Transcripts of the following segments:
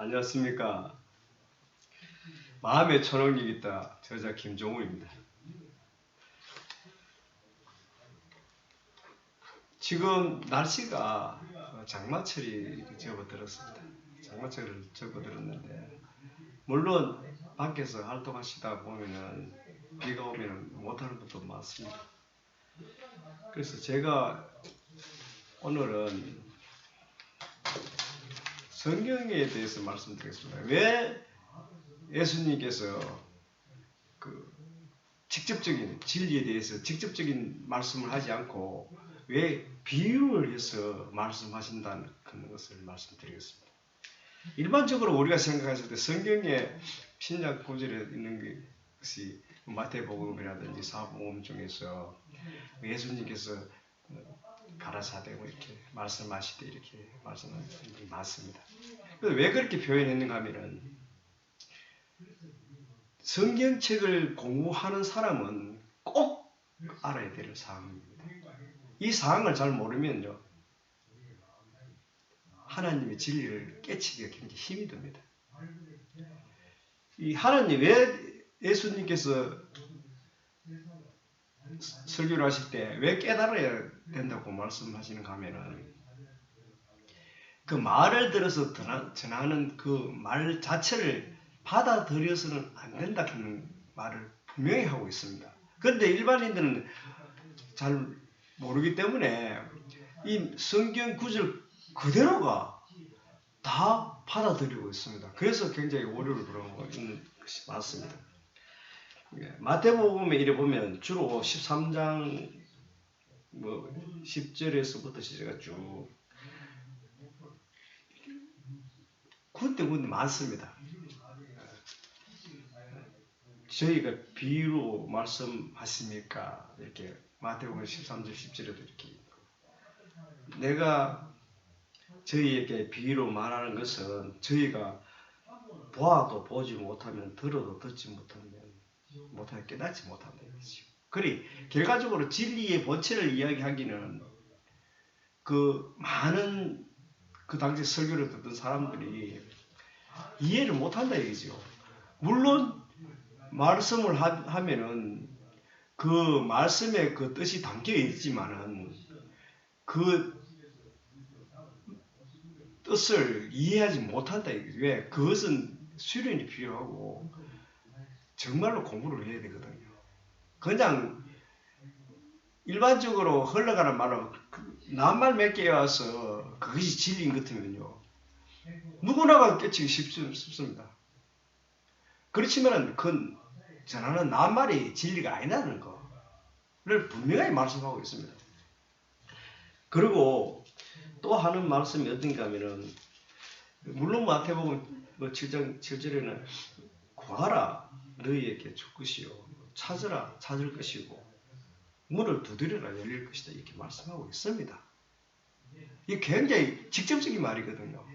안녕하십니까. 마음의 초능력 있다. 저자 김종우입니다. 지금 날씨가 장마철이 접어들었습니다. 장마철을 접어들었는데 물론 밖에서 활동하시다 보면은 비가 오면 못하는 것도 많습니다. 그래서 제가 오늘은 성경에 대해서 말씀드리겠습니다. 왜 예수님께서 직접적인 진리에 대해서 직접적인 말씀을 하지 않고 왜 비유를 해서 말씀하신다는 것을 말씀드리겠습니다. 일반적으로 우리가 생각했을 때 성경에 신약 구절에 있는 것이 마태복음이라든지 사복음 중에서 예수님께서 가라사대 이렇게 말씀하시되 이렇게 말씀하는 분들이 많습니다. 그래서 왜 그렇게 표현했는가 하면은 성경책을 공부하는 사람은 꼭 알아야 될 사항입니다. 이 사항을 잘 모르면요, 하나님의 진리를 깨치기가 굉장히 힘이 듭니다. 이 하나님 왜 예수님께서 설교를 하실 때 왜 깨달아야 된다고 말씀하시는가 하면은 그 말을 들어서 전하는 그 말 자체를 받아들여서는 안 된다는 말을 분명히 하고 있습니다. 그런데 일반인들은 잘 모르기 때문에 이 성경 구절 그대로가 다 받아들이고 있습니다. 그래서 굉장히 오류를 부르고 있는 것이 맞습니다. 마태복음에 이래 보면 주로 13장 10절에서부터 시작해 쭉 군데 많습니다. 저희가 비유로 말씀하십니까? 이렇게 마태복음 13절 10절에도 이렇게 있고, 내가 저희에게 비유로 말하는 것은 저희가 보아도 보지 못하면 들어도 듣지 못하면 깨닫지 못한다 이거죠. 그리 결과적으로 진리의 본체를 이야기하기는 그 많은 그 당시 설교를 듣던 사람들이 이해를 못한다 이거죠. 물론 말씀을 하면은 그 말씀에 그 뜻이 담겨 있지만은 그 뜻을 이해하지 못한다 이거죠. 왜? 그것은 수련이 필요하고 정말로 공부를 해야 되거든요. 그냥 일반적으로 흘러가는 말로 낱말 몇 개 와서 그것이 진리인 것 같으면요, 누구나가 깨치기 쉽습니다. 그렇지만 그 전하는 낱말이 진리가 아니라는 거를 분명히 말씀하고 있습니다. 그리고 또 하는 말씀이 어떤가 하면은, 물론 마태복음 7장 7절에는 구하라 너희에게 줄 것이요 찾으라 찾을 것이고 문을 두드려라 열릴 것이다 이렇게 말씀하고 있습니다. 이게 굉장히 직접적인 말이거든요.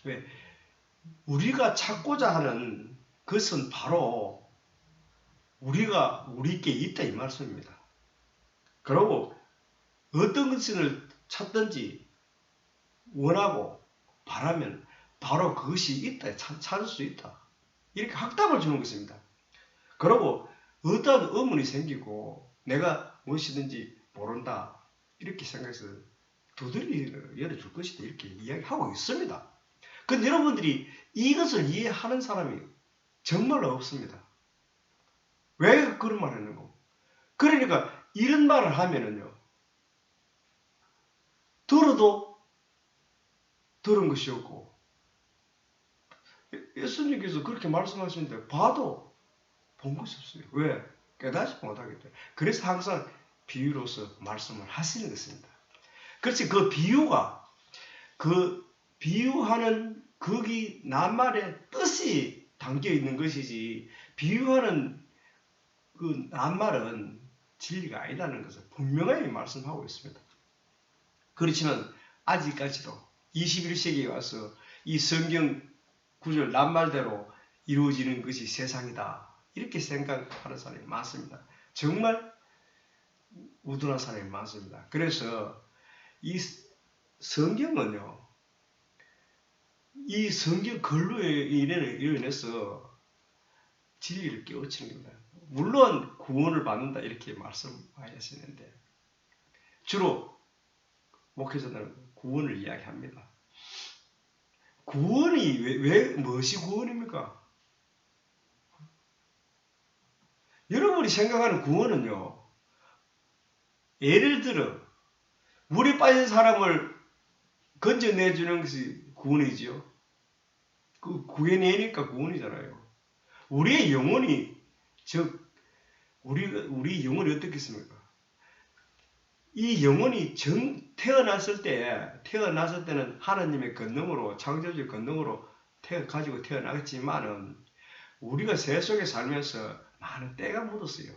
왜? 우리가 찾고자 하는 것은 바로 우리가 우리께 있다 이 말씀입니다. 그리고 어떤 것을 찾든지 원하고 바라면 바로 그것이 있다, 찾을 수 있다. 이렇게 확답을 주는 것입니다. 그리고 어떤 의문이 생기고 내가 무엇이든지 모른다 이렇게 생각해서 두드려 열어줄 것이다 이렇게 이야기하고 있습니다. 근데 여러분들이 이것을 이해하는 사람이 정말로 없습니다. 왜 그런 말을 했는고? 그러니까 이런 말을 하면은요, 들어도 들은 것이 없고, 예수님께서 그렇게 말씀하시는데 봐도 본 것이 없어요. 왜? 깨닫지 못하기 때문에. 그래서 항상 비유로서 말씀을 하시는 것입니다. 그렇지, 그 비유가, 그 비유하는 거기 낱말의 뜻이 담겨 있는 것이지, 비유하는 그 낱말은 진리가 아니라는 것을 분명하게 말씀하고 있습니다. 그렇지만 아직까지도 21세기에 와서 이 성경 구절 낱말대로 이루어지는 것이 세상이다 이렇게 생각하는 사람이 많습니다. 정말 우둔한 사람이 많습니다. 그래서 이 성경은요, 이 성경 근로에 인해서 진리를 깨우치는 겁니다. 물론 구원을 받는다 이렇게 말씀하시는데 주로 목회자들은 구원을 이야기합니다. 구원이 왜 무엇이 구원입니까? 여러분이 생각하는 구원은요, 예를 들어 물에 빠진 사람을 건져내주는 것이 구원이지요. 그 구해내니까 구원이잖아요. 우리의 영혼이 우리 영혼이 어떻겠습니까? 이 영혼이 태어났을 때는 하나님의 권능으로, 창조주의 권능으로 가지고 태어나겠지만은, 우리가 세속에 살면서 많은 때가 묻었어요.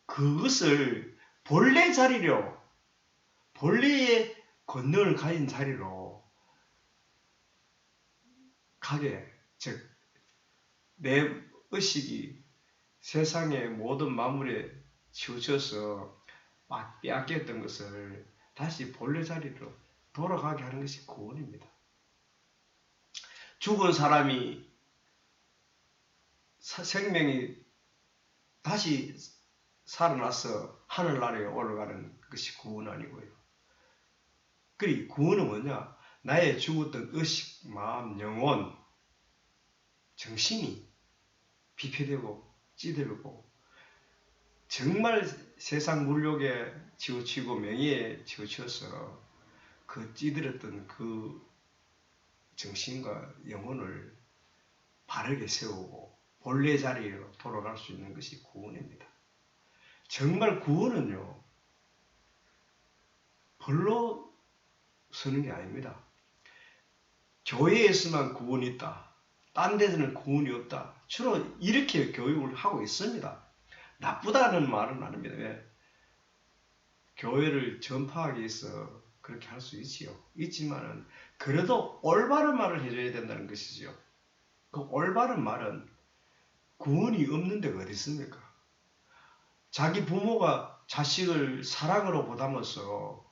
그것을 본래의 권능을 가진 자리로 즉, 내 의식이 세상의 모든 만물에 치우쳐서 막 빼앗겼던 것을 다시 본래 자리로 돌아가게 하는 것이 구원입니다. 죽은 사람이 생명이 다시 살아나서 하늘나라에 올라가는 것이 구원 아니고요. 그리고 구원은 뭐냐? 나의 죽었던 의식, 마음, 영혼, 정신이 비폐되고 찌들고 정말 세상 물욕에 치우치고 명예에 치우쳐서 그 찌들었던 그 정신과 영혼을 바르게 세우고 본래 자리로 돌아갈 수 있는 것이 구원입니다. 정말 구원은요, 벌로 서는 게 아닙니다. 교회에서만 구원이 있다. 딴 데서는 구원이 없다. 주로 이렇게 교육을 하고 있습니다. 나쁘다는 말은 아닙니다. 왜? 교회를 전파하기 위해서 그렇게 할 수 있지요. 있지만은 그래도 올바른 말을 해줘야 된다는 것이죠. 그 올바른 말은 구원이 없는 데가 어디 있습니까? 자기 부모가 자식을 사랑으로 보담아서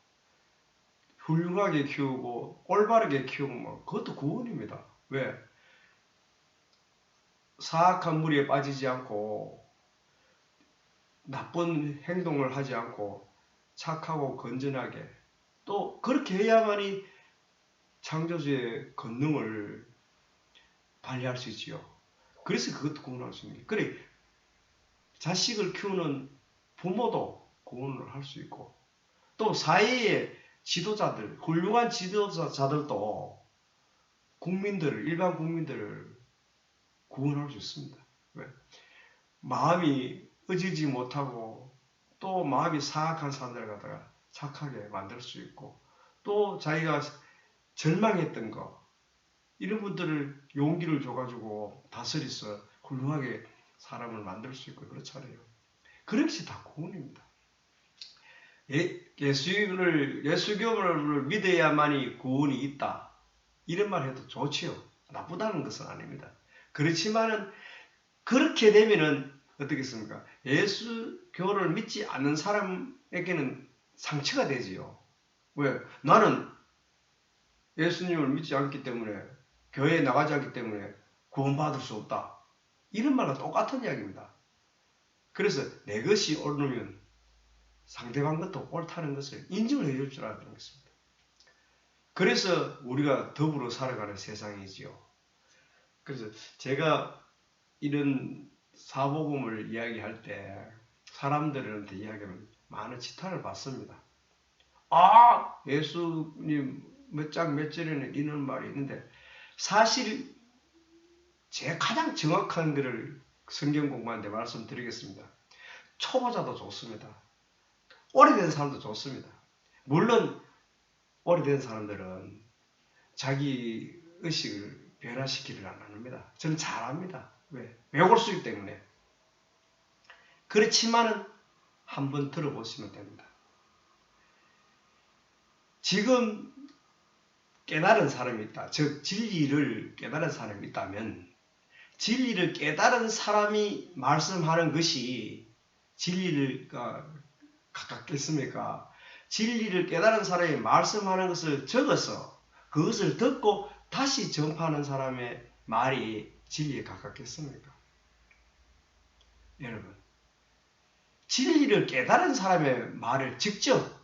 훌륭하게 키우고 올바르게 키우면 그것도 구원입니다. 왜? 사악한 무리에 빠지지 않고 나쁜 행동을 하지 않고 착하고 건전하게, 또 그렇게 해야만이 창조주의 권능을 발휘할 수 있지요. 그래서 그것도 구원할 수 있는 거예요. 그래, 자식을 키우는 부모도 구원을 할 수 있고, 또 사회의 지도자들, 훌륭한 지도자들도 일반 국민들을 구원할 수 있습니다. 왜? 마음이 의지지 못하고 또 마음이 사악한 사람들 갖다가 착하게 만들 수 있고, 또 자기가 절망했던 거, 이런 분들을 용기를 줘가지고 다스려서 훌륭하게 사람을 만들 수 있고 그렇잖아요. 그런 것이 다 구원입니다. 예수교를 믿어야만이 구원이 있다, 이런 말 해도 좋지요. 나쁘다는 것은 아닙니다. 그렇지만은 그렇게 되면은 어떻겠습니까? 예수교를 믿지 않는 사람에게는 상처가 되지요. 왜? 나는 예수님을 믿지 않기 때문에, 교회에 나가지 않기 때문에 구원받을 수 없다. 이런 말과 똑같은 이야기입니다. 그래서 내 것이 옳으면 상대방 것도 옳다는 것을 인정을 해줄 줄 알아야 되는 것입니다. 그래서 우리가 더불어 살아가는 세상이지요. 그래서 제가 이런 사복음을 이야기할 때 사람들한테 이야기하면 많은 지탄을 받습니다. 아, 예수님 몇 장 몇 절에는 이런 말이 있는데, 사실 제가 가장 정확한 글을 성경 공부하는데 말씀드리겠습니다. 초보자도 좋습니다. 오래된 사람도 좋습니다. 물론 오래된 사람들은 자기 의식을 변화시키려고 안 합니다. 저는 잘합니다. 왜? 외울 수 있기 때문에. 그렇지만은 한번 들어보시면 됩니다. 지금 깨달은 사람이 있다. 즉 진리를 깨달은 사람이 있다면, 진리를 깨달은 사람이 말씀하는 것이 진리를 가깝겠습니까? 진리를 깨달은 사람이 말씀하는 것을 적어서 그것을 듣고 다시 전파하는 사람의 말이 진리에 가깝겠습니까? 여러분, 진리를 깨달은 사람의 말을 직접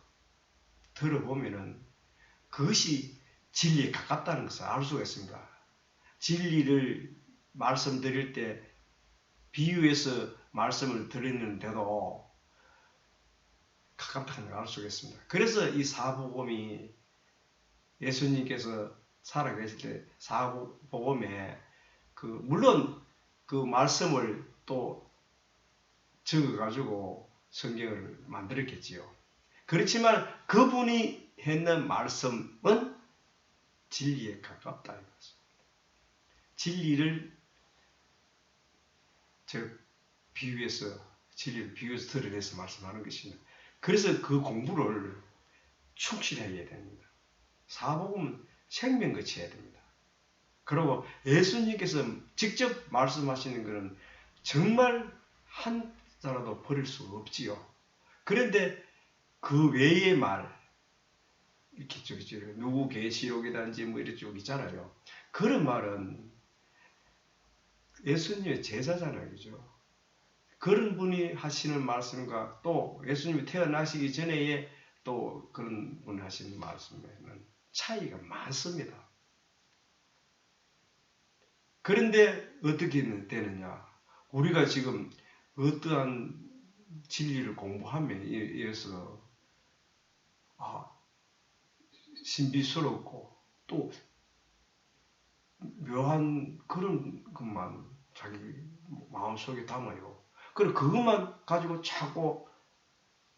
들어보면은 그것이 진리에 가깝다는 것을 알 수가 있습니다. 진리를 말씀드릴 때 비유해서 말씀을 드리는데도 가깝다는 걸 알 수가 있습니다. 그래서 이 사복음이 예수님께서 살아계실 때 사복음에 물론 그 말씀을 또 적어가지고 성경을 만들었겠지요. 그렇지만 그분이 했는 말씀은 진리에 가깝다 이거죠. 진리를 진리를 비유해서 드러내서 말씀하는 것입니다. 그래서 그 공부를 충실히 해야 됩니다. 사복음은 생명같이 해야 됩니다. 그리고 예수님께서 직접 말씀하시는 것은 정말 한 자라도 버릴 수가 없지요. 그런데 그 외의 말, 이렇게 누구 계시록이든지 뭐 이런 쪽 있잖아요. 그런 말은 예수님의 제자잖아요. 그죠? 그런 분이 하시는 말씀과 또 예수님이 태어나시기 전에 또 그런 분이 하시는 말씀에는 차이가 많습니다. 그런데 어떻게 되느냐? 우리가 지금 어떠한 진리를 공부함에 의해서 신비스럽고 또 묘한 그런 것만 자기 마음속에 담아요. 그리고 그것만 가지고 자꾸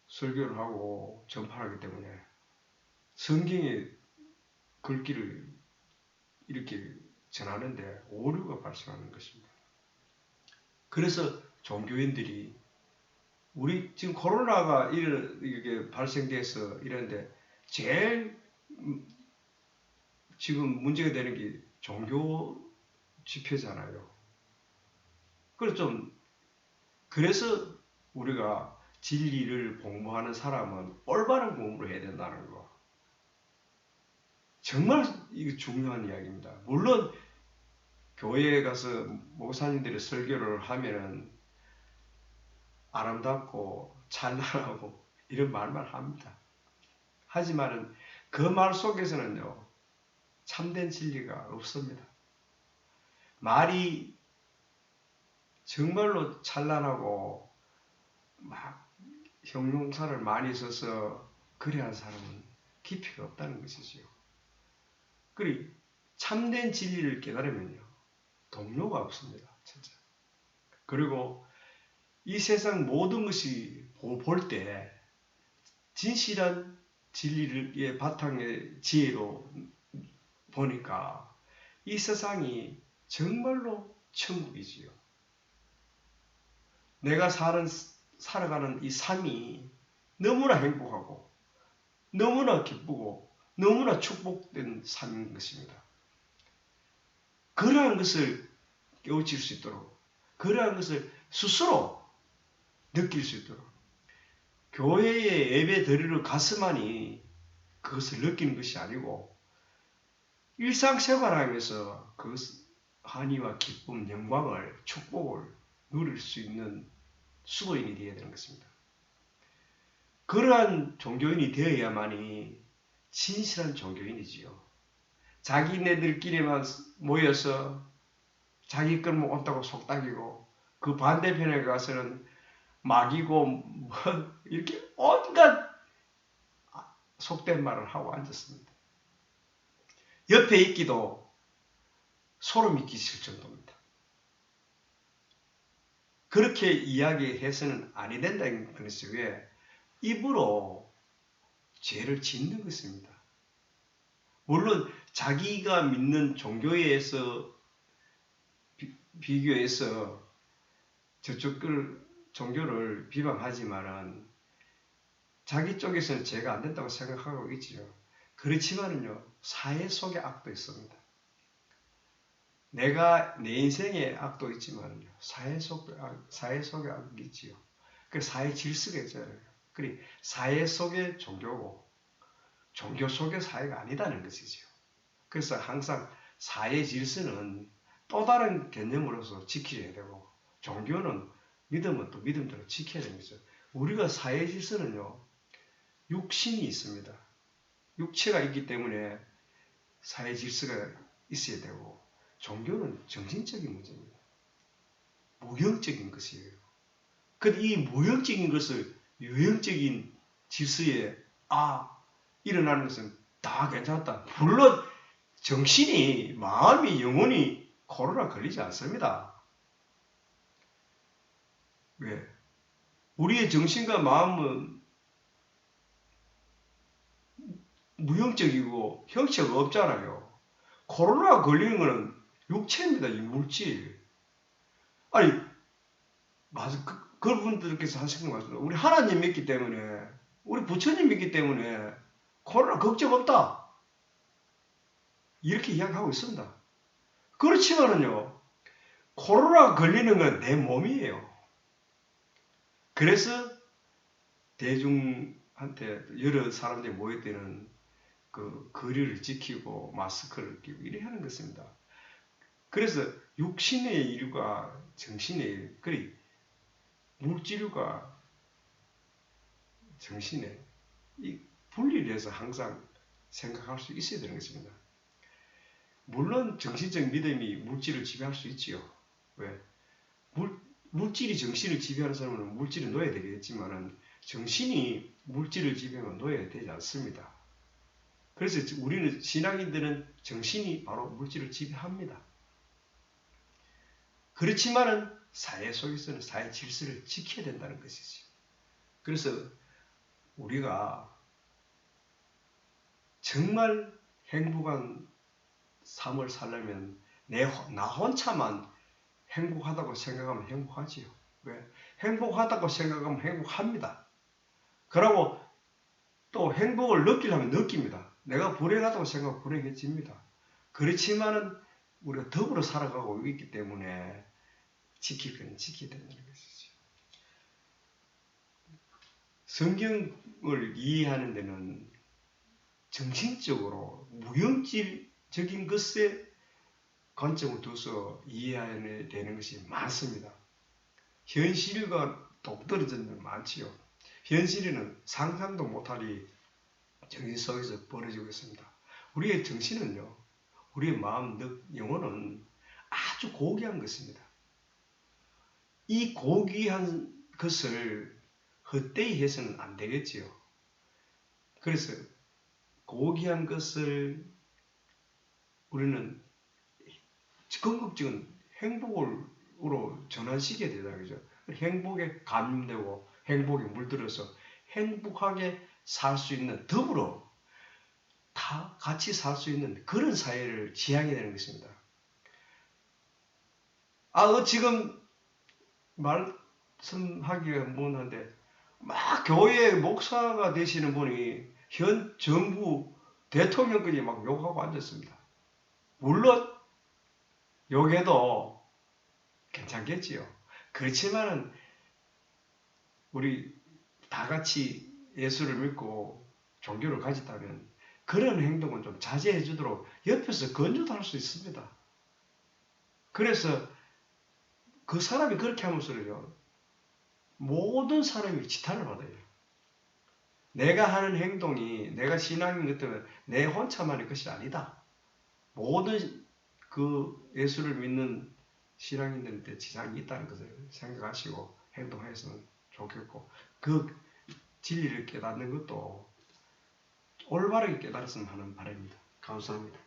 설교를 하고 전파하기 때문에 성경의 글귀를 이렇게 전하는데 오류가 발생하는 것입니다. 그래서 종교인들이 우리 지금 코로나가 이렇게 발생돼서 이런데 제일 지금 문제가 되는 게 종교 집회잖아요. 그래서 우리가 진리를 공부하는 사람은 올바른 공부를 해야 된다는 거. 정말 이거 중요한 이야기입니다. 물론 교회에 가서 목사님들이 설교를 하면은 아름답고 찬란하고 이런 말만 합니다. 하지만은 그 말 속에서는요, 참된 진리가 없습니다. 말이 정말로 찬란하고 막 형용사를 많이 써서 그래야 사람은 깊이가 없다는 것이지요. 그리고 참된 진리를 깨달으면요, 동료가 없습니다. 진짜. 그리고 이 세상 모든 것이 볼 때 진실한 진리의 바탕의 지혜로 보니까 이 세상이 정말로 천국이지요. 내가 살아가는 이 삶이 너무나 행복하고 너무나 기쁘고 너무나 축복된 삶인 것입니다. 그러한 것을 깨우칠 수 있도록, 그러한 것을 스스로 느낄 수 있도록 교회에 예배 드리러 갔으만이 그것을 느끼는 것이 아니고 일상생활하면서 그 한의와 기쁨, 영광을, 축복을 누릴 수 있는 수도인이 되어야 되는 것입니다. 그러한 종교인이 되어야만이 진실한 종교인이지요. 자기네들끼리만 모여서 자기 것만 온다고 속닥이고 그 반대편에 가서는 막이고 뭐 이렇게 온갖 속된 말을 하고 앉았습니다. 옆에 있기도 소름이 끼칠 정도입니다. 그렇게 이야기해서는 아니 된다는 것이 왜? 입으로 죄를 짓는 것입니다. 물론 자기가 믿는 종교에서 비교해서 저쪽 종교를 비방하지만은 자기 쪽에서는 죄가 안 된다고 생각하고 있지요. 그렇지만은요, 사회 속에 악도 있습니다. 내가 내 인생에 악도 있지만요, 사회 속에 악이 있지요. 그 사회 질서가 있잖아요. 그리고 사회 속의 종교고 종교 속의 사회가 아니다는 것이지요. 그래서 항상 사회 질서는 또 다른 개념으로서 지켜야 되고, 종교는 믿음은 또 믿음대로 지켜야 되는 거죠. 우리가 사회 질서는요, 육신이 있습니다. 육체가 있기 때문에 사회 질서가 있어야 되고, 종교는 정신적인 문제입니다. 무형적인 것이에요. 근데 이 무형적인 것을 유형적인 질서에 일어나는 것은 다 괜찮다. 물론 정신이, 마음이, 영혼이 코로나 걸리지 않습니다. 왜? 우리의 정신과 마음은 무형적이고 형체가 없잖아요. 코로나 걸리는 것은 육체입니다. 이 물질. 아니, 맞아. 그분들께서 하시는 말씀. 우리 하나님 믿기 때문에, 우리 부처님 믿기 때문에 코로나 걱정 없다. 이렇게 이야기하고 있습니다. 그렇지만은요, 코로나 걸리는 건 내 몸이에요. 그래서 대중한테 여러 사람들이 모일 때는 그 거리를 지키고 마스크를 끼고 이래 하는 것입니다. 그래서 육신의 일과 정신의 일, 그리 물질과 정신의 이 분리를 해서 항상 생각할 수 있어야 되는 것입니다. 물론 정신적 믿음이 물질을 지배할 수 있지요. 왜? 물질이 정신을 지배하는 사람은 물질을 놓아야 되겠지만은 정신이 물질을 지배하면 놓아야 되지 않습니다. 그래서 우리는 신앙인들은 정신이 바로 물질을 지배합니다. 그렇지만은 사회 속에서는 사회 질서를 지켜야 된다는 것이죠. 그래서 우리가 정말 행복한 삶을 살려면 나 혼자만 행복하다고 생각하면 행복하지요. 왜? 행복하다고 생각하면 행복합니다. 그러고 또 행복을 느끼려면 느낍니다. 내가 불행하다고 생각하면 불행해집니다. 그렇지만은 우리가 더불어 살아가고 있기 때문에 지킬 건 지켜야 된다는 것이죠. 성경을 이해하는 데는 정신적으로 무형질적인 것에 관점을 둬서 이해해야 되는 것이 많습니다. 현실과 동떨어진 건 많지요. 현실에는 상상도 못할 일이 정신 속에서 벌어지고 있습니다. 우리의 정신은요, 우리의 마음, 영혼은 아주 고귀한 것입니다. 이 고귀한 것을 헛되이 해서는 안 되겠지요. 그래서 고귀한 것을 우리는 궁극적인 행복으로 전환시켜야 되다 그죠? 행복에 감염되고 행복에 물들어서 행복하게 살 수 있는, 더불어 다 같이 살 수 있는 그런 사회를 지향해야 되는 것입니다. 지금 말씀하기가 뭐한데 막 교회 목사가 되시는 분이 현 정부 대통령까지 막 욕하고 앉았습니다. 물론 욕해도 괜찮겠지요. 그렇지만은 우리 다 같이 예수를 믿고 종교를 가졌다면 그런 행동은 좀 자제해 주도록 옆에서 건조도 할 수 있습니다. 그래서 그 사람이 그렇게 하면서요, 모든 사람이 지탄을 받아요. 내가 하는 행동이, 내가 신앙인 것 때문에 내 혼자만의 것이 아니다. 모든 그 예수를 믿는 신앙인들한테 지장이 있다는 것을 생각하시고 행동하셨으면 좋겠고, 그 진리를 깨닫는 것도 올바르게 깨달았으면 하는 바람입니다. 감사합니다.